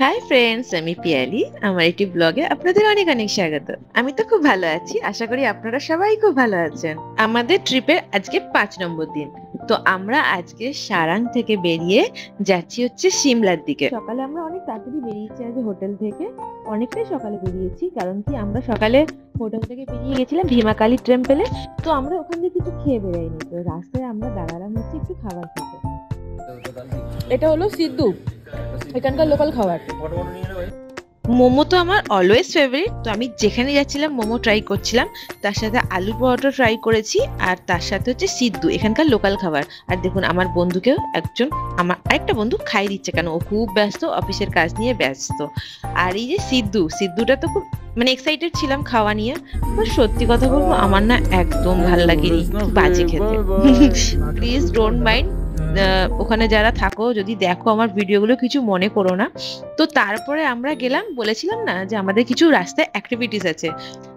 Hi friends, আমি পিয়ালি। আমার একটি ব্লগে আপনাদের অনেক অনেক স্বাগত। আমি তো খুব ভালো আছি, আশা করি আপনারা সবাই খুব ভালো আছেন। আমাদের ট্রিপের আজকে 5 নম্বর দিন। তো আমরা আজকে সারাং থেকে বেরিয়ে যাচ্ছি হচ্ছে সিমলার দিকে। সকালে আমরা অনেক তাড়াতাড়ি বেরিয়েছি, আজ হোটেল থেকে অনেকটাই সকালে বেরিয়েছি, কারণ কি আমরা সকালে হোটেল থেকে বেরিয়ে গেছিলাম ভীমাকালী টেম্পলে। তো আমরা ওখান থেকে কিছু খেয়ে বেরোয়নি, তো রাস্তায় আমরা দাঁড়ালাম হচ্ছে একটু খাবার খেতে। এটা হলো সিদ্ধু, এখানকার লোকাল খাবার। মোমো তো আমার অলওয়েজ ফেভারিট, তো আমি যেখানে যাচ্ছিলাম মোমো ট্রাই করছিলাম। তার সাথে আলু পরোটা ট্রাই করেছি, আর তার সাথে হচ্ছে সিদ্ধু, এখানকার লোকাল খাবার। আর দেখুন আমার বন্ধুকেও আমার আরেকটা বন্ধু খাই দিচ্ছে, কেন ও খুব ব্যস্ত, অফিসের কাজ নিয়ে ব্যস্ত। আর এই যে সিদ্ধুটা তো খুব এক্সাইটেড ছিলাম খাওয়া নিয়ে। সত্যি কথা বলবো, আমার না একদম ভালো লাগেনি, বাজে খেতে। প্লিজ ডোন্ট মাইন্ড, ওখানে যারা থাকো যদি দেখো আমার ভিডিওগুলো, কিছু মনে করো না। তো তারপরে আমরা গেলাম, বলেছিলাম না যে আমাদের কিছু রাস্তায় অ্যাক্টিভিটিস আছে।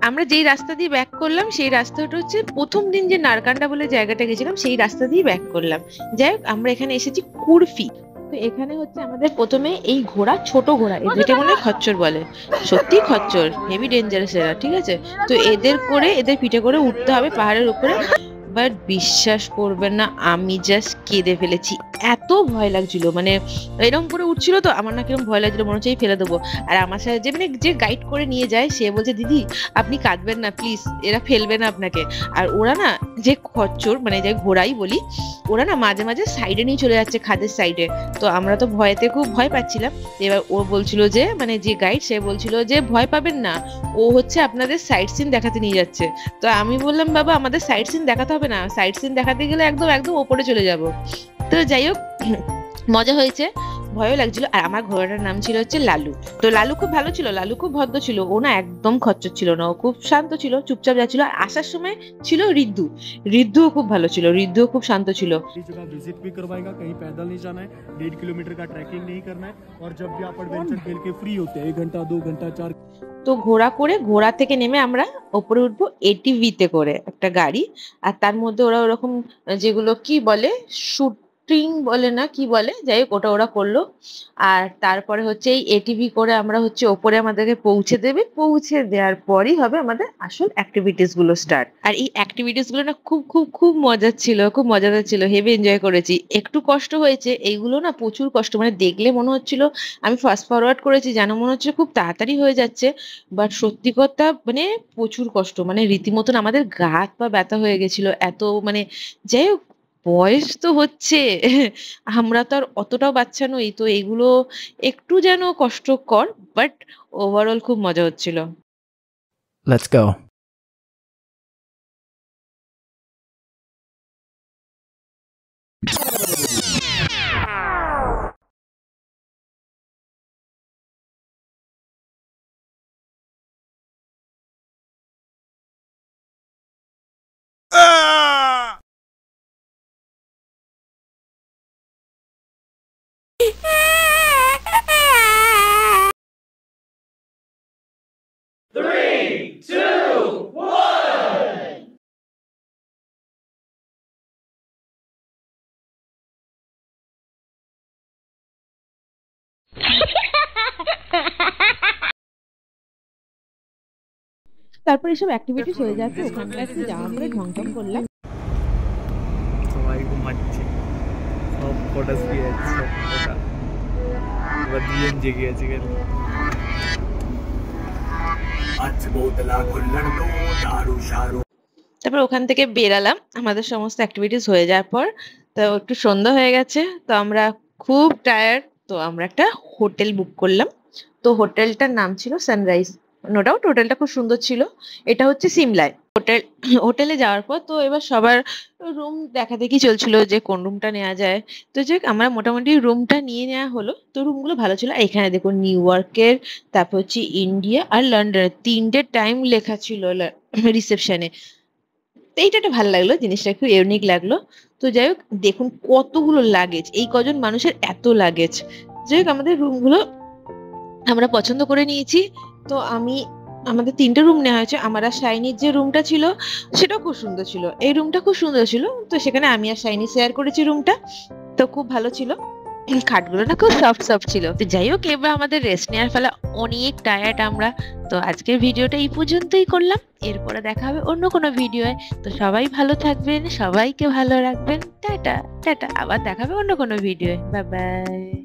আমরা যেই রাস্তা দিয়ে ব্যাক করলাম সেই রাস্তাটা হচ্ছে প্রথম দিন যে নারকান্ডা বলে জায়গাটা গেছিলাম সেই রাস্তা দিয়ে ব্যাক করলাম। যাই হোক, আমরা এখানে এসেছি কুরফি। তো এখানে হচ্ছে আমাদের প্রথমে এই ঘোড়া, ছোট ঘোড়া, এদেরকে মনে হয় খচ্চর বলে। সত্যি খচ্চর, হেভি ডেঞ্জারাস এরা, ঠিক আছে। তো এদের পিঠে করে উঠতে হবে পাহাড়ের উপরে। বাট বিশ্বাস করবেন না, আমি জাস্ট কেঁদে ফেলেছি, এত ভয় লাগছিল। এরকম করে উঠছিল তো আমার না কিরকম ভয় লাগছিল, মনে হচ্ছে ফেলে দেবো। আর আমার সাথে যে গাইড করে নিয়ে যায় সে বলছে, দিদি আপনি কাঁদবেন না প্লিজ, এরা ফেলবে না আপনাকে। আর ওরা না, যে খচ্চর যে ঘোড়াই বলি, ওরা না মাঝে মাঝে সাইডে নিয়ে চলে যাচ্ছে, খাদের সাইডে। তো আমরা তো ভয়তে খুব ভয় পাচ্ছিলাম। এবার ও বলছিল যে যে গাইড, সে বলছিল যে ভয় পাবেন না, ও হচ্ছে আপনাদের সাইড সিন দেখাতে নিয়ে যাচ্ছে। তো আমি বললাম, বাবা আমাদের সাইড সিন দেখাতে হবে না, সাইড সিন দেখাতে গেলে একদম একদম ওপরে চলে যাব। তো যাই হোক, মজা হয়েছে, ভয়ও লাগছিল। আর আমার ঘোড়াটার নাম ছিল হচ্ছে লালু। তো লালু খুব ভালো ছিল, লালু খুব ভদ্র ছিল, ও না একদম খচ্চর ছিল না, ও খুব শান্ত ছিল, চুপচাপ যাচ্ছিল। আর আসার সময় ছিল রিদ্ধুও খুব ভালো ছিল, রিদ্ধুও খুব শান্ত ছিল। जगह विजिट भी करवाएगा, कहीं पैदल नहीं जाना है, 1.5 किलोमीटर का ट्रैकिंग नहीं करना है। और जब भी आप एडवेंचर खेल के फ्री होते हैं 1 घंटा 2 घंटा 4। তো ঘোড়া থেকে নেমে আমরা ওপরে উঠবো এটিভিতে করে, একটা গাড়ি। আর তার মধ্যে ওরা ওরকম যেগুলো কি বলে, শুটিং বলে না কি বলে, যাই হোক ওটা ওরা করলো। আর তারপরে হচ্ছে এই এটিভি করে আমরা হচ্ছে ওপরে আমাদেরকে পৌঁছে দেবে, পৌঁছে দেওয়ার পরই হবে আমাদের আসল অ্যাক্টিভিটিস গুলো স্টার্ট। আর এই অ্যাক্টিভিটিস গুলো না খুব খুব খুব মজার ছিল, খুব মজাদার ছিল, হেভি এনজয় করেছি। একটু কষ্ট হয়েছে, এইগুলো না প্রচুর কষ্ট, দেখলে মনে হচ্ছিল আমি ফাস্ট ফরওয়ার্ড করেছি, যেন মনে হচ্ছে খুব তাড়াতাড়ি হয়ে যাচ্ছে। বাট সত্যি কথা প্রচুর কষ্ট, রীতিমতন আমাদের গা হাত পা ব্যথা হয়ে গেছিল এত। যাই হোক, বয়স তো হচ্ছে, আমরা তো আর অতটাও বাচ্চা নই, তো এগুলো একটু যেন কষ্টকর, বাট ওভারঅল খুব মজা হচ্ছিল। Let's go. তারপর এসব অ্যাক্টিভিটিস হয়ে যাচ্ছে, ওখানটা একটু যাওয়া করে ঢং ঢং করলাম। সবাই ঘুমাচ্ছে, সব ফটো দিয়ে যাচ্ছে, এবার দুজন জেগে আছে কেন। তারপর ওখান থেকে বেরালাম আমাদের সমস্ত অ্যাক্টিভিটিস হয়ে যাওয়ার পর। তো একটু সন্ধ্যা হয়ে গেছে, তো আমরা খুব টায়ার্ড, তো আমরা একটা হোটেল বুক করলাম। তো হোটেলটার নাম ছিল সানরাইজ, নো ডাউট হোটেলটা খুব সুন্দর ছিল। এটা হচ্ছে সিমলায়। হোটেলে যাওয়ার পর তো এবার সবার রুম দেখা দেখি চলছিল যে কোন রুমটা নেওয়া যায়। তো যাই হোক, আমরা মোটামুটি রুমটা নিয়ে নেওয়া হলো। তো রুমগুলো ভালো ছিল। আর এখানে দেখুন নিউ ইয়র্কের, তারপর হচ্ছে ইন্ডিয়া আর লন্ডনের 3টে টাইম লেখা ছিল রিসেপশনে। এইটা একটা ভালো লাগলো, জিনিসটা একটু ইউনিক লাগলো। তো যাই হোক, দেখুন কতগুলো লাগেজ, এই কজন মানুষের এত লাগেজ। যাই হোক, আমাদের রুমগুলো আমরা পছন্দ করে নিয়েছি। তো আমাদের 3টে রুম নেওয়া হয়েছে। আমার আর শাইনির যে রুমটা ছিল সেটাও খুব সুন্দর ছিল, এই রুমটা খুব সুন্দর ছিল। তো সেখানে আমি আর শাইনি শেয়ার করেছি রুমটা, তো খুব ভালো ছিল। খাটগুলো না খুব সফট সফট ছিল। তো যাই হোক, এবার আমাদের রেস্ট নেওয়ার ফলে অনেক টায়ার্ড আমরা। তো আজকের ভিডিওটা এই পর্যন্তই করলাম, এরপরে দেখা হবে অন্য কোনো ভিডিওয়। তো সবাই ভালো থাকবেন, সবাইকে ভালো রাখবেন। টাটা টাটা, আবার দেখা হবে অন্য কোনো ভিডিওয়। Bye bye.